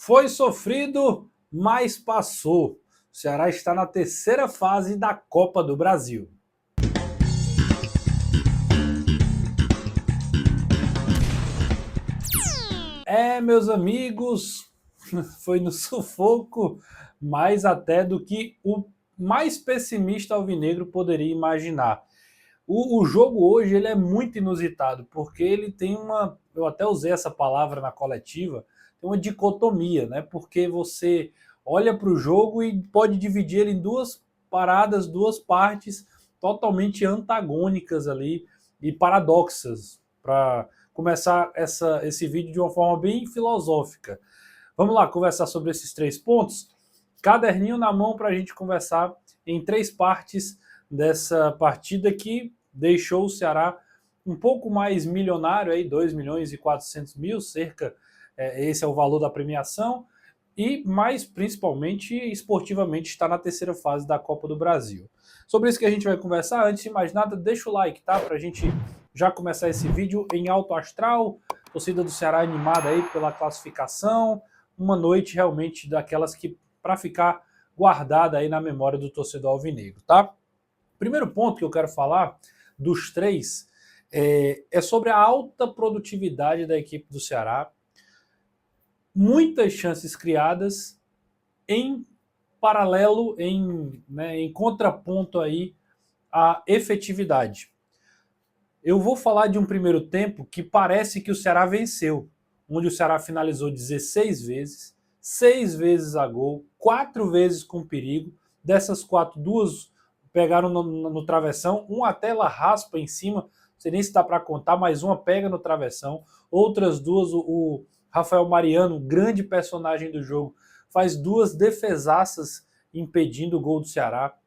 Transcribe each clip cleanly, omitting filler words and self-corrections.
Foi sofrido, mas passou. O Ceará está na terceira fase da Copa do Brasil. Meus amigos, foi no sufoco mais até do que o mais pessimista alvinegro poderia imaginar. O jogo hoje ele é muito inusitado, porque ele tem uma... Eu até usei essa palavra na coletiva, tem uma dicotomia, né? Porque você olha para o jogo e pode dividir ele em duas paradas, duas partes totalmente antagônicas ali e paradoxas, para começar esse vídeo de uma forma bem filosófica. Vamos lá conversar sobre esses 3 pontos? Caderninho na mão para a gente conversar em 3 partes dessa partida que deixou o Ceará um pouco mais milionário, aí 2 milhões e 400 mil, cerca, esse é o valor da premiação, e mais principalmente esportivamente está na terceira fase da Copa do Brasil. Sobre isso que a gente vai conversar. Antes de mais nada, deixa o like, tá? Para a gente já começar esse vídeo em alto astral, torcida do Ceará animada aí pela classificação, uma noite realmente daquelas que para ficar guardada aí na memória do torcedor alvinegro, tá? Primeiro ponto que eu quero falar dos 3 é sobre a alta produtividade da equipe do Ceará. Muitas chances criadas em paralelo, em contraponto aí à efetividade. Eu vou falar de um primeiro tempo que parece que o Ceará venceu, onde o Ceará finalizou 16 vezes, 6 vezes a gol, 4 vezes com perigo. Dessas 4, 2 pegaram no travessão, uma até ela raspa em cima, não sei nem se dá para contar, mas uma pega no travessão. Outras 2, o Rafael Mariano, grande personagem do jogo, faz 2 defesaças impedindo o gol do Ceará.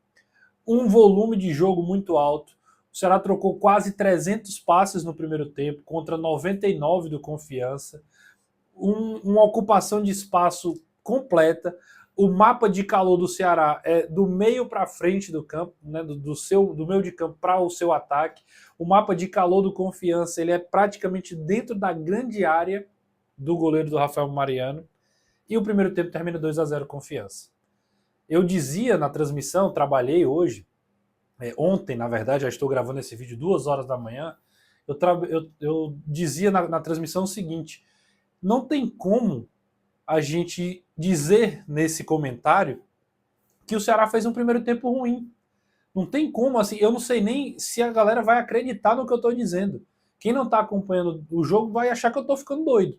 Um volume de jogo muito alto. O Ceará trocou quase 300 passes no primeiro tempo, contra 99 do Confiança. Uma ocupação de espaço completa. O mapa de calor do Ceará é do meio para frente do campo, né, do meio de campo para o seu ataque. O mapa de calor do Confiança ele é praticamente dentro da grande área do goleiro do Rafael Mariano. E o primeiro tempo termina 2-0 Confiança. Eu dizia na transmissão, trabalhei hoje, ontem, na verdade, já estou gravando esse vídeo 2 horas da manhã, eu dizia na transmissão o seguinte: não tem como a gente dizer nesse comentário que o Ceará fez um primeiro tempo ruim. Não tem como, assim, eu não sei nem se a galera vai acreditar no que eu estou dizendo. Quem não está acompanhando o jogo vai achar que eu estou ficando doido.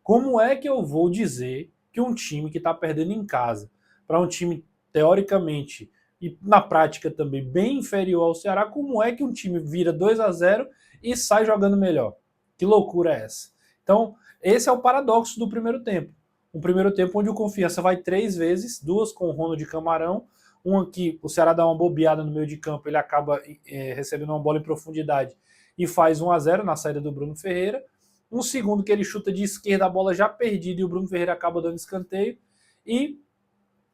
Como é que eu vou dizer que um time que está perdendo em casa, para um time teoricamente e na prática também bem inferior ao Ceará, como é que um time vira 2-0 e sai jogando melhor? Que loucura é essa? Então, esse é o paradoxo do primeiro tempo. Um primeiro tempo onde o Confiança vai 3 vezes, 2 com o Ronald Camarão, uma que o Ceará dá uma bobeada no meio de campo, ele acaba recebendo uma bola em profundidade e faz 1-0 na saída do Bruno Ferreira. Um segundo que ele chuta de esquerda, a bola já perdida e o Bruno Ferreira acaba dando escanteio. E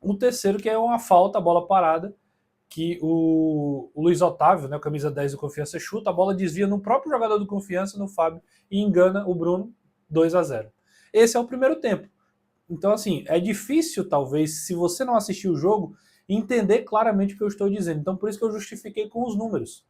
o terceiro que é uma falta, a bola parada, que o Luiz Otávio, né, o camisa 10 do Confiança, chuta, a bola desvia no próprio jogador do Confiança, no Fábio, e engana o Bruno, 2-0. Esse é o primeiro tempo. Então, assim, é difícil, talvez, se você não assistiu o jogo, entender claramente o que eu estou dizendo. Então, por isso que eu justifiquei com os números.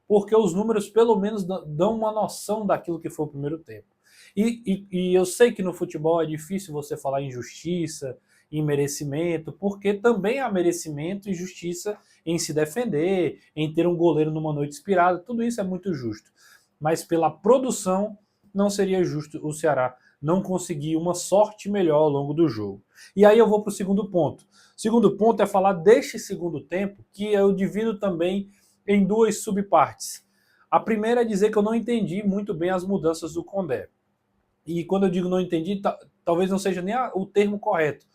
Porque os números, pelo menos, dão uma noção daquilo que foi o primeiro tempo. E eu sei que no futebol é difícil você falar em justiça, em merecimento, porque também há merecimento e justiça em se defender, em ter um goleiro numa noite inspirada, tudo isso é muito justo. Mas pela produção, não seria justo o Ceará não conseguir uma sorte melhor ao longo do jogo. E aí eu vou para o segundo ponto. O segundo ponto é falar deste segundo tempo, que eu divido também em 2 subpartes. A primeira é dizer que eu não entendi muito bem as mudanças do Condé. E quando eu digo não entendi, talvez não seja nem o termo correto.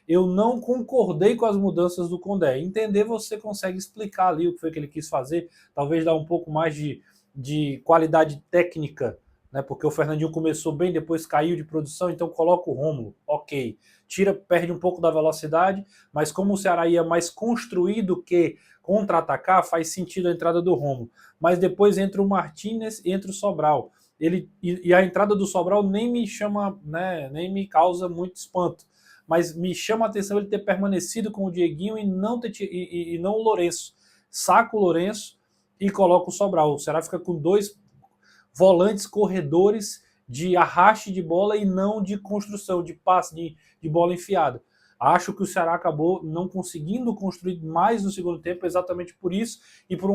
Eu não concordei com as mudanças do Condé. Entender, você consegue explicar ali o que foi que ele quis fazer, talvez dar um pouco mais de qualidade técnica, né? Porque o Fernandinho começou bem, depois caiu de produção, então coloca o Rômulo, ok. Perde um pouco da velocidade, mas como o Ceará ia mais construir do que contra-atacar, faz sentido a entrada do Rômulo. Mas depois entra o Martínez e entra o Sobral. e a entrada do Sobral nem me chama, né, nem me causa muito espanto, mas me chama a atenção ele ter permanecido com o Dieguinho e não o Lourenço. Saca o Lourenço e coloca o Sobral. O Ceará fica com 2 volantes corredores de arraste de bola e não de construção, de passe, de bola enfiada. Acho que o Ceará acabou não conseguindo construir mais no segundo tempo, exatamente por isso, e por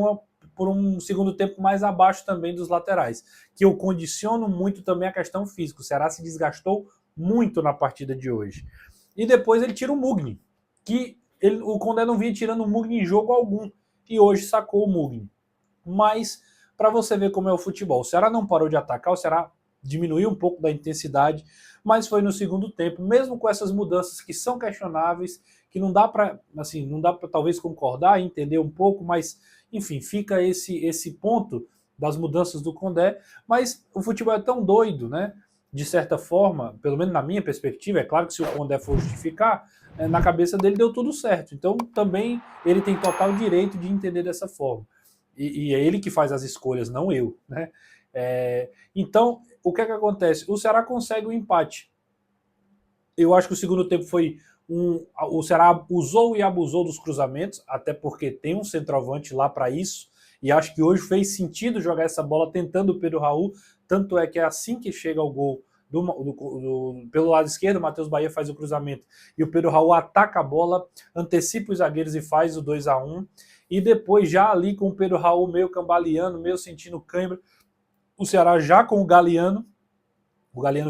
um segundo tempo mais abaixo também dos laterais, que eu condiciono muito também a questão física. O Ceará se desgastou muito na partida de hoje. E depois ele tira o Mugni, que o Condé não vinha tirando o Mugni em jogo algum, e hoje sacou o Mugni. Mas, para você ver como é o futebol, o Ceará não parou de atacar, o Ceará diminuiu um pouco da intensidade, mas foi no segundo tempo, mesmo com essas mudanças que são questionáveis, que não dá para, assim, não dá para talvez concordar, entender um pouco, mas enfim, fica esse ponto das mudanças do Condé, mas o futebol é tão doido, né? De certa forma, pelo menos na minha perspectiva, é claro que se o Condé for justificar, na cabeça dele deu tudo certo. Então também ele tem total direito de entender dessa forma. E é ele que faz as escolhas, não eu, né? Então, o que é que acontece? O Ceará consegue o empate. Eu acho que o segundo tempo foi o Ceará usou e abusou dos cruzamentos, até porque tem um centroavante lá para isso, e acho que hoje fez sentido jogar essa bola tentando o Pedro Raul, tanto é que é assim que chega ao gol pelo lado esquerdo, o Matheus Bahia faz o cruzamento e o Pedro Raul ataca a bola, antecipa os zagueiros e faz o 2-1, e depois já ali com o Pedro Raul meio cambaleando, meio sentindo cãibra, o Ceará já com o Galeano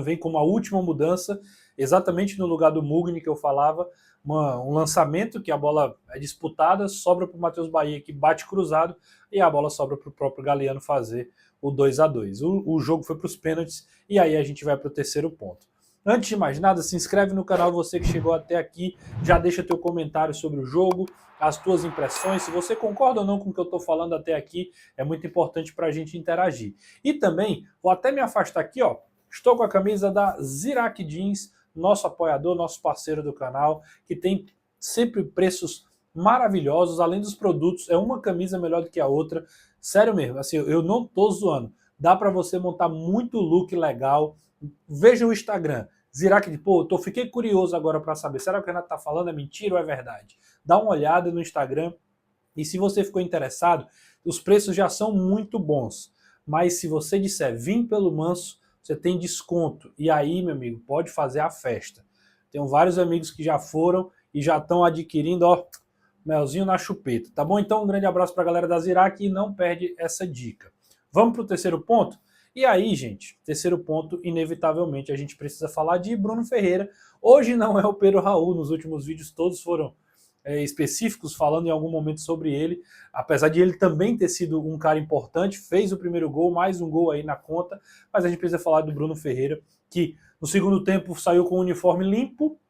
vem com uma última mudança, exatamente no lugar do Mugni que eu falava, um lançamento que a bola é disputada, sobra para o Matheus Bahia que bate cruzado e a bola sobra para o próprio Galeano fazer o 2-2. O jogo foi para os pênaltis e aí a gente vai para o terceiro ponto. Antes de mais nada, se inscreve no canal, você que chegou até aqui, já deixa teu comentário sobre o jogo, as tuas impressões, se você concorda ou não com o que eu estou falando até aqui, é muito importante para a gente interagir. E também, vou até me afastar aqui, ó, estou com a camisa da Zirac Jeans, nosso apoiador, nosso parceiro do canal, que tem sempre preços maravilhosos, além dos produtos, é uma camisa melhor do que a outra, sério mesmo, assim, eu não tô zoando, dá para você montar muito look legal, veja o Instagram, Zirac, pô, fiquei curioso agora para saber, será que o Renato tá falando, é mentira ou é verdade? Dá uma olhada no Instagram, e se você ficou interessado, os preços já são muito bons, mas se você disser, vim pelo Manso, você tem desconto. E aí, meu amigo, pode fazer a festa. Tenho vários amigos que já foram e já estão adquirindo, ó, melzinho na chupeta. Tá bom? Então, um grande abraço para a galera da Zirac e não perde essa dica. Vamos para o terceiro ponto? E aí, gente, terceiro ponto, inevitavelmente, a gente precisa falar de Bruno Ferreira. Hoje não é o Pedro Raul, nos últimos vídeos todos foram específicos falando em algum momento sobre ele, apesar de ele também ter sido um cara importante, fez o primeiro gol, mais um gol aí na conta, mas a gente precisa falar do Bruno Ferreira, que no segundo tempo saiu com o uniforme limpo,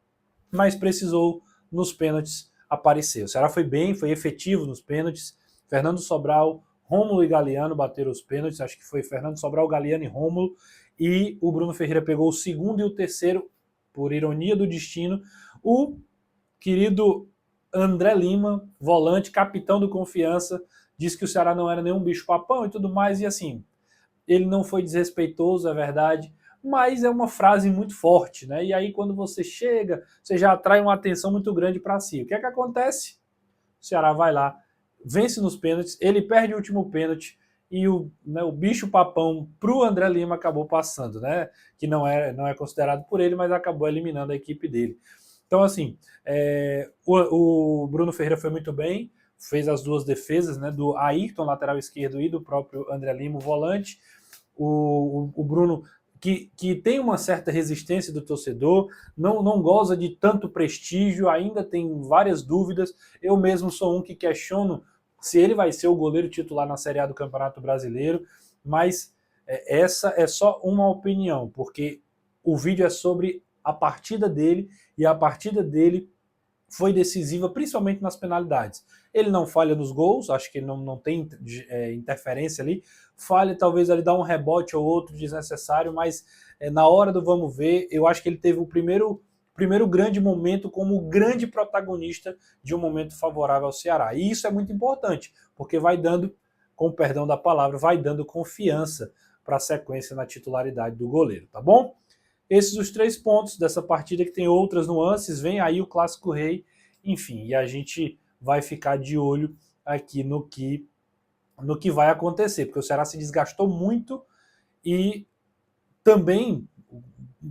mas precisou nos pênaltis aparecer. O Ceará foi bem, foi efetivo nos pênaltis, Fernando Sobral, Rômulo e Galeano bateram os pênaltis, acho que foi Fernando Sobral, Galeano e Rômulo, e o Bruno Ferreira pegou o segundo e o terceiro, por ironia do destino, o querido André Lima, volante, capitão do Confiança, disse que o Ceará não era nenhum bicho-papão e tudo mais, e assim, ele não foi desrespeitoso, é verdade, mas é uma frase muito forte, né? E aí quando você chega, você já atrai uma atenção muito grande para si. O que é que acontece? O Ceará vai lá, vence nos pênaltis, ele perde o último pênalti e o bicho-papão pro André Lima acabou passando, né? Que não é considerado por ele, mas acabou eliminando a equipe dele. Então, assim, o Bruno Ferreira foi muito bem, fez as duas defesas, né, do Ayrton, lateral esquerdo, e do próprio André Lima, o volante. O Bruno, que tem uma certa resistência do torcedor, não goza de tanto prestígio, ainda tem várias dúvidas. Eu mesmo sou um que questiono se ele vai ser o goleiro titular na Série A do Campeonato Brasileiro, mas essa é só uma opinião, porque o vídeo é sobre a partida dele, e a partida dele foi decisiva, principalmente nas penalidades. Ele não falha nos gols, acho que ele não tem interferência ali, falha talvez ali dar um rebote ou outro desnecessário, mas na hora do vamos ver, eu acho que ele teve o primeiro grande momento como grande protagonista de um momento favorável ao Ceará. E isso é muito importante, porque vai dando, com o perdão da palavra, vai dando confiança para a sequência na titularidade do goleiro, tá bom? Esses os 3 pontos dessa partida, que tem outras nuances, vem aí o Clássico Rei, enfim, e a gente vai ficar de olho aqui no que vai acontecer, porque o Ceará se desgastou muito e também,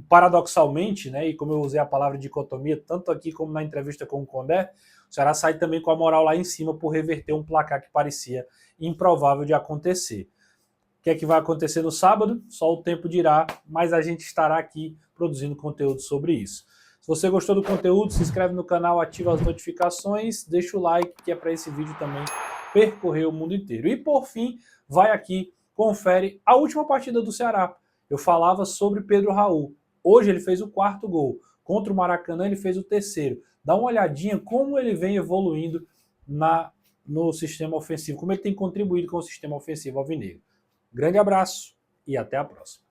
paradoxalmente, né, e como eu usei a palavra dicotomia, tanto aqui como na entrevista com o Condé, o Ceará sai também com a moral lá em cima por reverter um placar que parecia improvável de acontecer. O que é que vai acontecer no sábado? Só o tempo dirá, mas a gente estará aqui produzindo conteúdo sobre isso. Se você gostou do conteúdo, se inscreve no canal, ativa as notificações, deixa o like, que é para esse vídeo também percorrer o mundo inteiro. E por fim, vai aqui, confere a última partida do Ceará. Eu falava sobre Pedro Raul. Hoje ele fez o 4º gol. Contra o Maracanã ele fez o 3º. Dá uma olhadinha como ele vem evoluindo no sistema ofensivo, como ele tem contribuído com o sistema ofensivo alvinegro. Grande abraço e até a próxima.